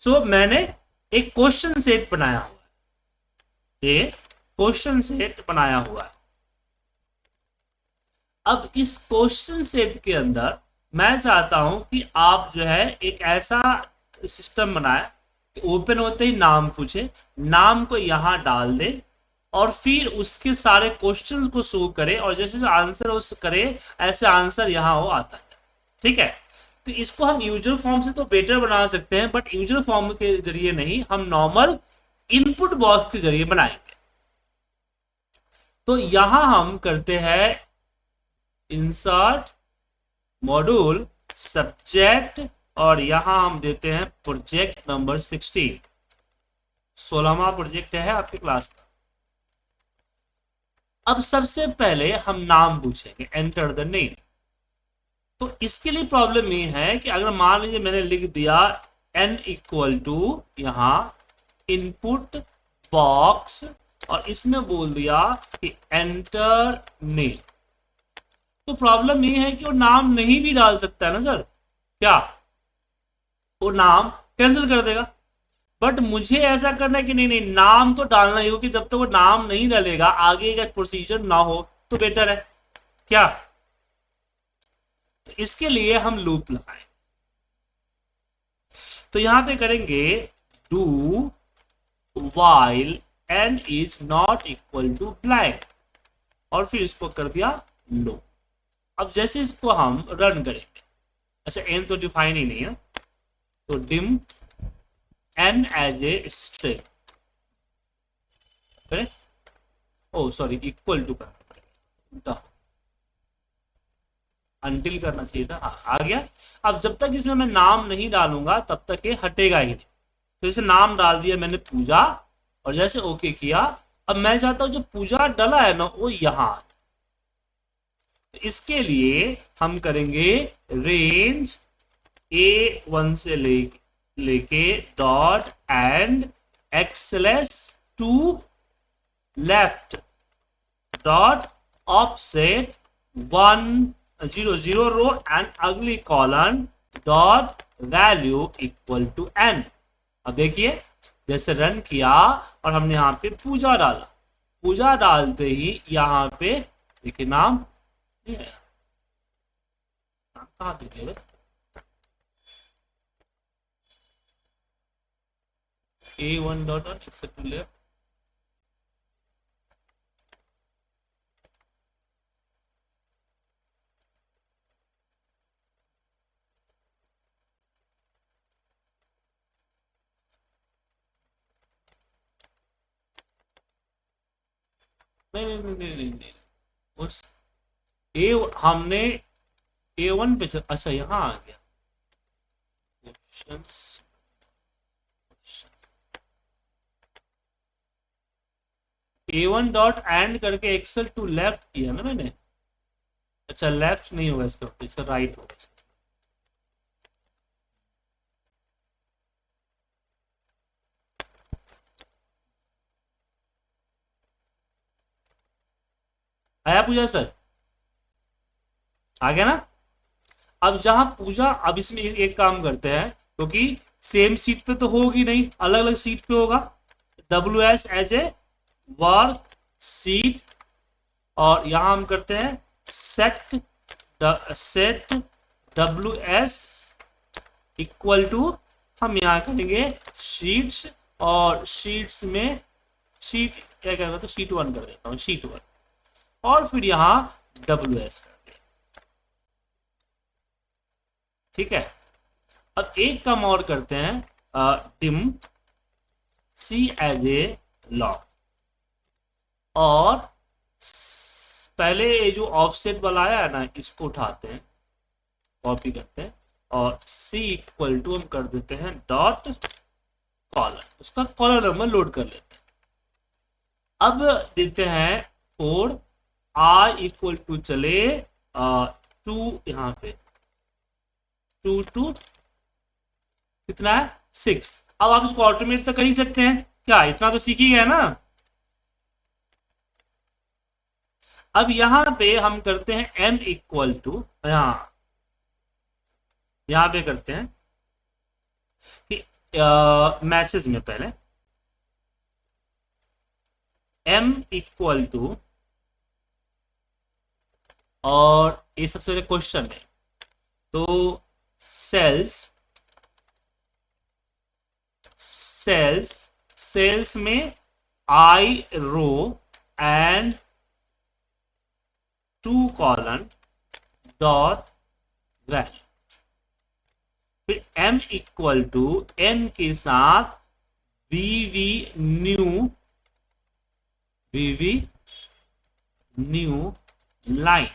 सो मैंने एक question set बनाया हुआ है, एक क्वेश्चन सेट बनाया हुआ है। अब इस क्वेश्चन सेट के अंदर मैं चाहता हूं कि आप जो है एक ऐसा सिस्टम बनाए कि ओपन होते ही नाम पूछे, नाम को यहां डाल दे और फिर उसके सारे क्वेश्चंस को शो करे और जैसे जो आंसर उस करे ऐसे आंसर यहां हो आता है। ठीक है, तो इसको हम यूजर फॉर्म से तो बेटर बना सकते हैं, बट यूजर फॉर्म के जरिए नहीं, हम नॉर्मल इनपुट बॉक्स के जरिए बनाएंगे। तो यहां हम करते हैं इंसर्ट मॉड्यूल सब्जेक्ट और यहां हम देते हैं प्रोजेक्ट नंबर 16, 16वां प्रोजेक्ट है आपके क्लास का। अब सबसे पहले हम नाम पूछेंगे, एंटर द नेम। तो इसके लिए प्रॉब्लम ये है कि अगर मान लीजिए मैंने लिख दिया n इक्वल टू यहां इनपुट बॉक्स और इसमें बोल दिया कि एंटर नेम, तो प्रॉब्लम ये है कि वो नाम नहीं भी डाल सकता है ना सर, क्या वो नाम कैंसिल कर देगा। बट मुझे ऐसा करना है कि नहीं नहीं, नाम तो डालना ही हो, कि जब तक वो नाम नहीं डालेगा आगे का प्रोसीजर ना हो तो बेटर है क्या। तो इसके लिए हम लूप लगाएं, तो यहां पे करेंगे do while n is not equal to blank और फिर इसको कर दिया लो। अब जैसे इसको हम रन करेंगे, अच्छा n तो डिफाइन ही नहीं है, तो dim n as a string, oh sorry equal to करना, अनटिल करना चाहिए था, हाँ आ गया। अब जब तक इसमें मैं नाम नहीं डालूंगा तब तक ये हटेगा ही नहीं। तो इसे नाम डाल दिया मैंने पूजा और जैसे ओके किया, अब मैं चाहता हूं जो पूजा डला है ना वो यहां, तो इसके लिए हम करेंगे रेंज A1 से लेके dot end xl to left dot offset 100 row end अगली colon dot value equal to n। अब देखिए जैसे रन किया और हमने यहाँ पे पूजा डाला, पूजा डालते ही यहाँ पे देखिए नाम कहाँ पे A1 डॉट एक्सेप्ट लेफ्ट, नहीं उस ए हमने A1 पे अच्छा यहाँ आ गया ऑप्शंस, A1 डॉट एंड करके एक्सेल टू लेफ्ट किया ना मैंने, अच्छा लेफ्ट नहीं होगा इसका राइट होगा। आया पूजा सर, आ गया ना। अब जहां पूजा, अब इसमें एक काम करते हैं क्योंकि सेम सीट पे तो होगी नहीं, अलग अलग सीट पे होगा, WS as a worksheet और यहां हम करते हैं सेट WS इक्वल टू, हम यहां करेंगे शीट्स और शीट्स में शीट क्या करेंगे, तो शीट 1 कर देता हूं, शीट 1 और फिर यहां WS कर दिया। ठीक है, अब एक काम और करते हैं, dim C as a long और पहले ये जो ऑफसेट वाला आया है ना इसको उठाते हैं, कॉपी करते हैं और C इक्वल टू हम कर देते हैं डॉट कॉलम, उसका कॉलम नंबर लोड कर लेते हैं। अब देते हैं 4 I इक्वल टू चले 2 यहाँ पे 2 टू कितना है 6। अब आप इसको ऑटोमेट तो कर ही सकते हैं, क्या इतना तो सीख ही गए ना। अब यहां पे हम करते हैं m इक्वल टू, यहां पे करते हैं कि मैसेज में पहले m इक्वल टू, और ये सबसे पहले क्वेश्चन है, तो सेल्स सेल्स सेल्स में i row end 2 colon dot value, फिर m इक्वल टू n के साथ vb new line,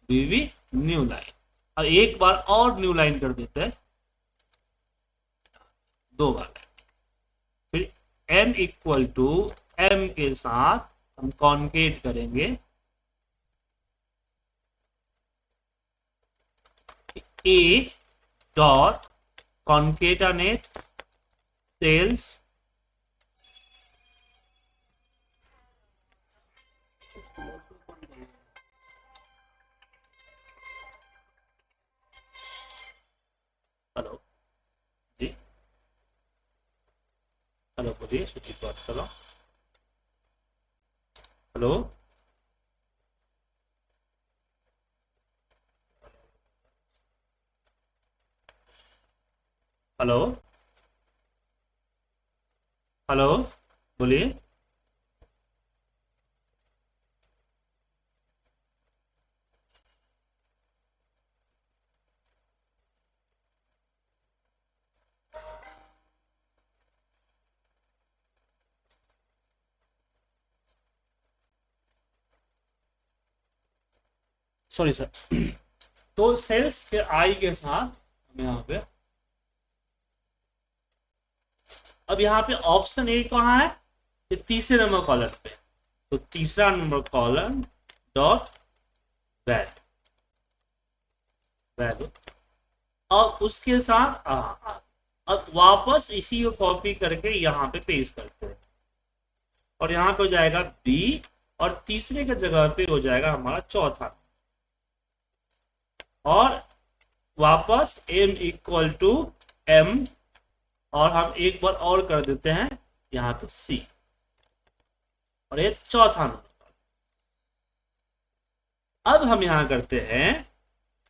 vb new line. अब एक बार और न्यू लाइन कर देते हैं, 2 बार, फिर n इक्वल टू m के साथ हम कॉन्केट करेंगे a dot concatenate cells hello जी, हेलो बोलिए, सुजीत बात कर रहा हूँ। हेलो, हेलो, हेलो बोलिए। Sorry sir. तो सेल्स के आई के साथ हम यहाँ पे, अब यहाँ पे ऑप्शन ए कहाँ है, ये तीसरे नंबर कॉलम पे, तो तीसरा number column dot value value, और उसके साथ अब वापस इसी को कॉपी करके यहाँ पे पेस्ट करते हैं, और यहाँ पे हो जाएगा बी, और तीसरे के जगह पे हो जाएगा हमारा चौथा, और वापस m इक्वल टू m, और हम एक बार और कर देते हैं यहाँ पे c, और ये चौथा नंबर। अब हम यहां करते हैं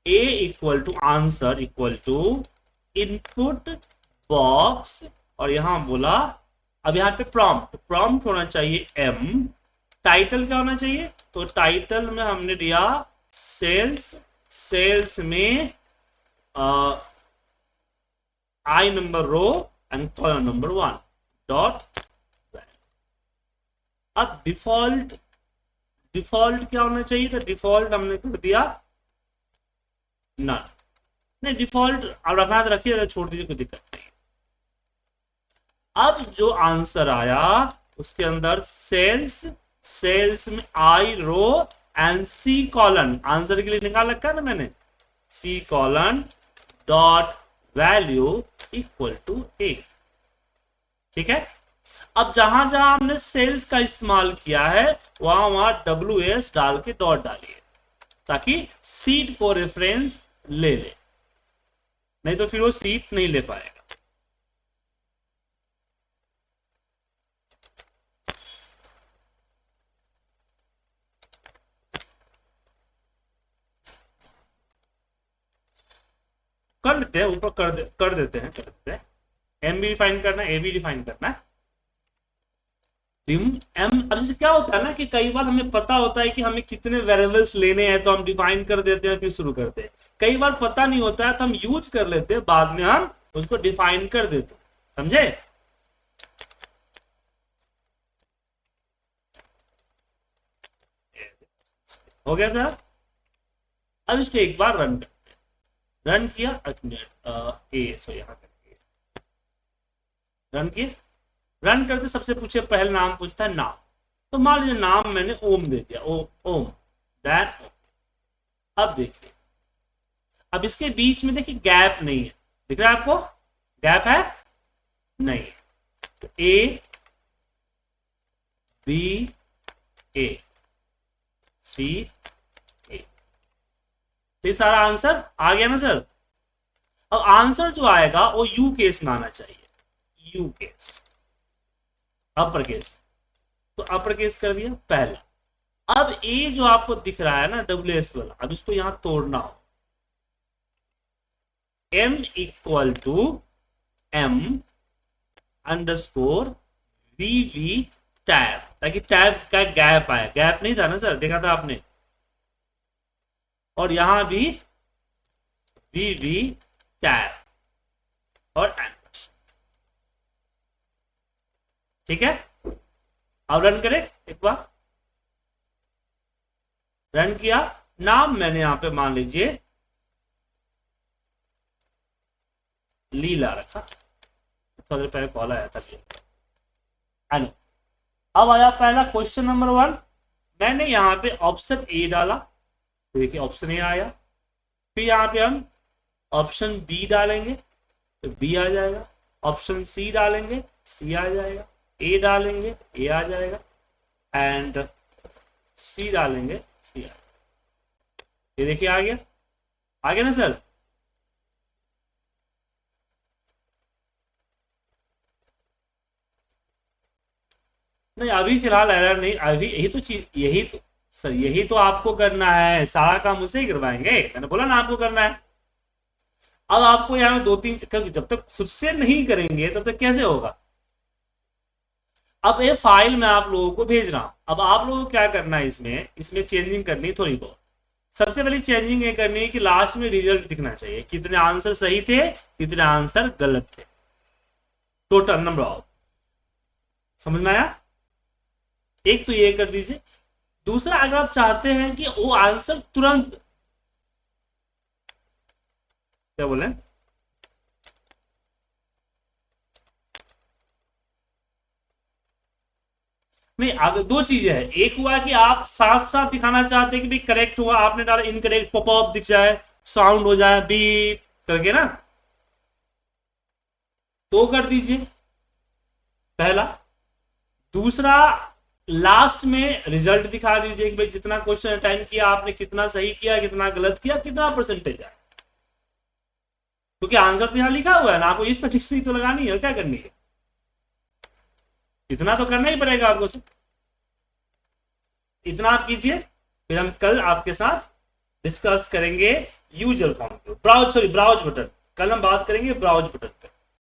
a equal to answer equal to input box, और यहां बोला, अब यहाँ पे प्रॉम्प्ट होना चाहिए m, टाइटल क्या होना चाहिए, तो टाइटल में हमने दिया सेल्स में I number row and column number 1 dot. अब डिफॉल्ट क्या होना चाहिए, तो डिफॉल्ट हमने कर दिया नन, नहीं डिफॉल्ट अब रखना तो रखिए, छोड़ दीजिए, कोई दिक्कत नहीं। अब जो आंसर आया उसके अंदर सेल्स में i row end c colon, answer के लिए निकाल रखा है ना मैंने, c colon dot value equal to a. ठीक है, अब जहां जहां हमने सेल्स का इस्तेमाल किया है वहां WS डाल के डॉट डालिए, ताकि सीट को रेफरेंस ले ले, नहीं तो फिर वो सीट नहीं ले पाएगा। कर लेते हैं, ऊपर कर देते हैं। एम भी डिफाइन करना है, ए भी डिफाइन करना है। एम, अब जैसे क्या होता है ना कि कई बार हमें पता होता है कि हमें कितने वेरिएबल्स लेने हैं, तो हम डिफाइन कर देते हैं फिर शुरू करते हैं। कई बार पता नहीं होता है तो हम यूज कर लेते हैं, बाद में हम उसको डिफाइन कर देते हैं, समझे। हो गया सर। अब इसको एक बार रन करते हैं, रन किया, रन किए, रन करते सबसे पूछे पहले नाम पूछता है नाम, तो मान लीजिए नाम मैंने ओम दे दिया, ओम दैट। अब देखिए, अब इसके बीच में देखिए गैप नहीं है, दिख रहा है आपको, गैप है नहीं, तो ए बी ए सी ए, तो ये सारा आंसर आ गया ना सर। अब आंसर जो आएगा वो यू केस में आना चाहिए, यू केस, अपर केस। तो अपर केस कर दिया पहला। अब ए जो आपको दिख रहा है ना डब्ल्यू एस वाला, अब इसको यहां तोड़ना हो, m equal to m underscore v v tab, ताकि टैब का गैप आए, गैप नहीं था ना सर, देखा था आपने, और यहां भी वी वी टैब और एंड, ठीक है। अब रन करें एक बार, रन किया, नाम मैंने यहां पे मान लीजिए लीला रखा, थोड़ी देर पहले कॉल आया था। एनो अब आया पहला क्वेश्चन नंबर 1, मैंने यहां पे ऑप्शन ए डाला, तो देखिए ऑप्शन ए आया, फिर यहां पे हम ऑप्शन बी डालेंगे तो बी आ जाएगा, ऑप्शन सी डालेंगे सी आ जाएगा, ए डालेंगे ए आ जाएगा, एंड सी डालेंगे सी आ जाएगा। ये देखिए आ गया, आ गया ना सर। नहीं अभी फिलहाल एरर नहीं, अभी यही तो चीज, यही तो सर, यही तो आपको करना है, सारा काम उसे ही करवाएंगे, मैंने बोला ना आपको करना है। अब आपको यहाँ दो तीन, क्योंकि जब तक खुद से नहीं करेंगे तब तक कैसे होगा। अब ये फाइल मैं आप लोगों को भेज रहा हूं, अब आप लोगों को क्या करना है, इसमें चेंजिंग करनी थोड़ी बहुत। सबसे पहले चेंजिंग ये करनी है कि लास्ट में रिजल्ट दिखना चाहिए, कितने आंसर सही थे कितने आंसर गलत थे, टोटल नंबर ऑफ, समझ में आया। एक तो ये कर दीजिए। दूसरा, अगर आप चाहते हैं कि वो आंसर तुरंत, क्या बोले, नहीं अगर दो चीजें हैं, एक हुआ कि आप साथ साथ दिखाना चाहते हैं कि भाई करेक्ट हुआ, आपने डाला इनकरेक्ट, पॉपअप दिख जाए, साउंड हो जाए बीप करके ना, तो कर दीजिए पहला। दूसरा, लास्ट में रिजल्ट दिखा दीजिए कि भाई जितना क्वेश्चन अटेम्प्ट किया आपने, कितना सही किया कितना गलत किया, कितना परसेंटेज है, क्योंकि आंसर तो यहां लिखा हुआ है ना, आपको इफ कंडीशन तो लगानी है और क्या करनी है, इतना तो करना ही पड़ेगा आपको से। इतना आप कीजिए, फिर हम कल आपके साथ डिस्कस करेंगे यूजर फॉर्म, ब्राउज बटन, कल हम बात करेंगे ब्राउज बटन पे।